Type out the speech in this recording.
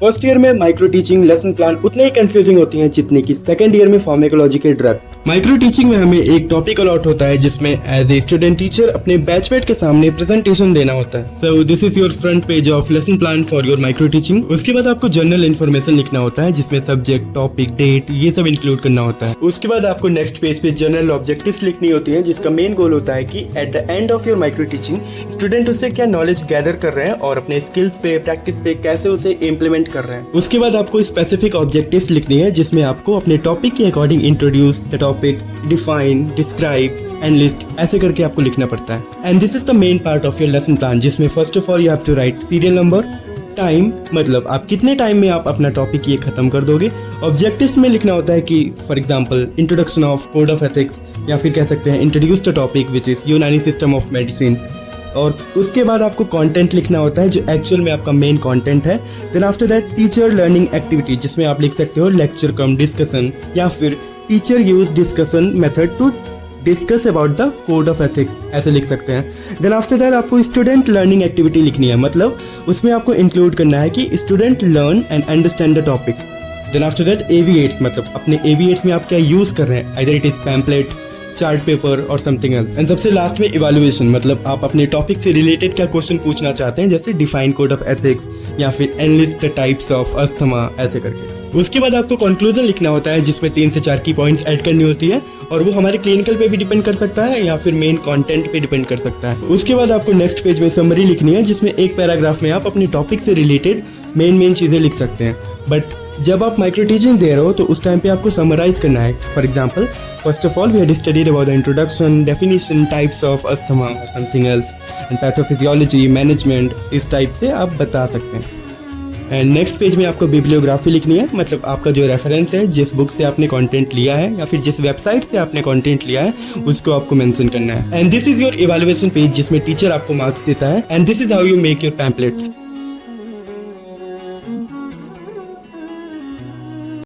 First year में micro teaching lesson plan उतने ही confusing होती हैं जितने कि सेकंड ईयर में फार्माकोलॉजी के ड्रग। माइक्रो टीचिंग में हमें एक टॉपिक अलॉट होता है जिसमें एज ए स्टूडेंट टीचर अपने बैचमेट के सामने प्रेजेंटेशन देना होता है। So this is your front page of lesson plan for your micro teaching. उसके बाद आपको जनरल इन्फॉर्मेशन लिखना होता है जिसमें सब्जेक्ट, टॉपिक, डेट ये सब इंक्लूड करना होता है। उसके बाद आपको नेक्स्ट पेज पे जनरल ऑब्जेक्टिव्स लिखनी होती है जिसका मेन गोल होता है कि at the end of your micro teaching student उससे क्या नॉलेज गैदर कर रहे हैं और अपने स्किल्स पे, प्रैक्टिस पे कैसे उसे इम्प्लीमेंट कर रहे हैं। उसके बाद आपको स्पेसिफिक ऑब्जेक्टिव्स लिखनी है जिसमें आपको अपने टॉपिक के according introduce the topic, define, describe and list ऐसे करके आपको लिखना पड़ता है। And this is the main part of your lesson plan जिसमें first of all you have to write serial number, time मतलब आप कितने टाइम में आप अपना टॉपिक ये खत्म कर दोगे। ऑब्जेक्टिव्स में लिखना होता है कि for example introduction of code of ethics या फिर कह सकते हैं introduce the topic which is यूनानी सिस्टम ऑफ मेडिसिन। और उसके बाद आपको कंटेंट लिखना होता है जो एक्चुअल में आपका मेन कंटेंट है। Then after that teacher learning activity जिसमें आप लिख सकते हो लेक्चर कम डिस्कशन या फिर teacher use discussion method to discuss about the code of ethics ऐसे लिख सकते हैं। देन आफ्टर दैट आपको स्टूडेंट लर्निंग एक्टिविटी लिखनी है, मतलब उसमें आपको इंक्लूड करना है कि student learn and understand the topic. Then after that एविएट्स मतलब अपने एविएट्स में आप क्या यूज कर रहे हैं, either it is pamphlet, chart paper और समथिंग एल्स। एंड सबसे लास्ट में इवैल्यूएशन मतलब आप अपने टॉपिक से रिलेटेड क्या क्वेश्चन पूछना चाहते हैं, जैसे डिफाइन कोड ऑफ एथिक्स या फिर analyst the types of asthma ऐसे करके। उसके बाद आपको कंक्लूजन लिखना होता है जिसमें 3 से 4 की पॉइंट्स ऐड करनी होती है और वो हमारे क्लिनिकल पे भी डिपेंड कर सकता है या फिर मेन कंटेंट पे डिपेंड कर सकता है। उसके बाद आपको नेक्स्ट पेज में समरी लिखनी है जिसमें एक पैराग्राफ में आप अपने टॉपिक से रिलेटेड मेन चीजें लिख सकते हैं। बट जब आप माइक्रो टीचिंग दे रहे हो तो उस टाइम पे आपको समराइज करना है। For example first of all we had studied about the introduction, definition, types of asthma और something else and pathophysiology, management, इस टाइप से आप बता सकते हैं। एंड नेक्स्ट पेज में आपको बिब्लियोग्राफी लिखनी है, मतलब आपका जो रेफरेंस है, जिस बुक से आपने कंटेंट लिया है या फिर जिस वेबसाइट से आपने कंटेंट लिया है उसको आपको मेंशन करना है। And this is your evaluation page जिसमें टीचर आपको मार्क्स देता है। And this is how you make your pamphlets.